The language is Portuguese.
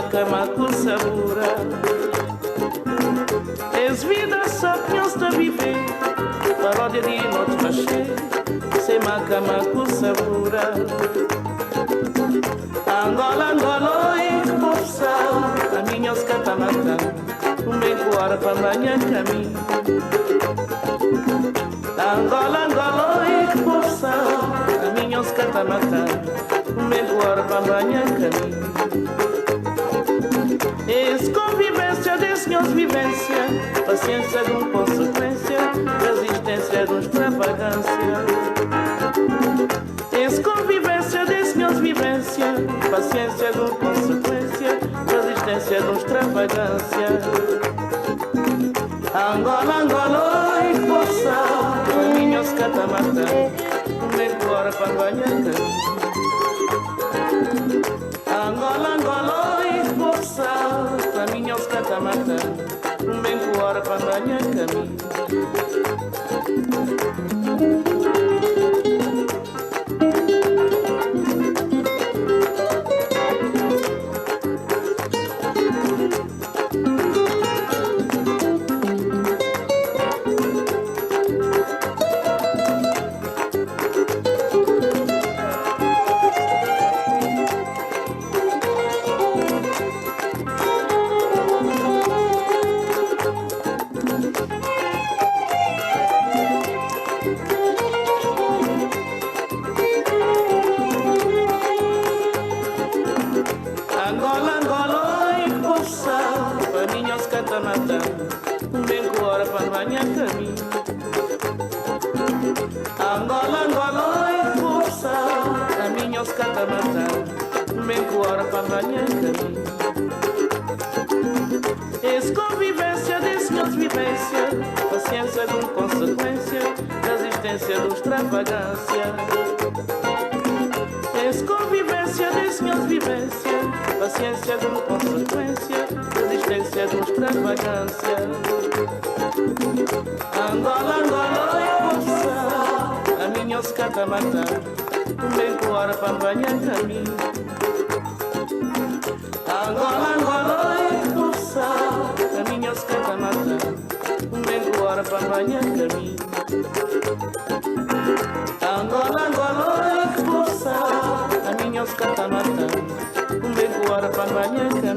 maca sabura. És vida só que nós está a viver, paródia de noite mas sem maca sabura. Angola, Angola, oi, popsal, a minha os catamata, bem coara para banhar caminho. Angola, Angola, oi, popsal, a minha os catamata, bem coara para banhar caminho. Esse convivência desse senhor vivência, paciência de consequência, resistência de extravagância. Esse convivência desse senhor vivência, paciência de consequência, resistência de extravagância. Angola, Angola, oi, força, minhos catamata, nem fora para banhar. Angola, Angola, oi, força, minhos catamata, nem fora para banhar caminho. Angola, Angola, oi, força, a minha os catamata, bem coara para banhar caminho. Esse convivência desse meus vivência, paciência de consequência, resistência de extravagância. Esse convivência desse meus vivência, paciência de consequência, resistência de extravagância. Angola, Angola, oi, força, a minha os catamata, bem coara para banhar caminho. Angola, Angola, oi, força, a minha os catamata, bem coara para banhar caminho. Angola, Angola, oi, força, a minha os catamata, bem coara para banhar caminho.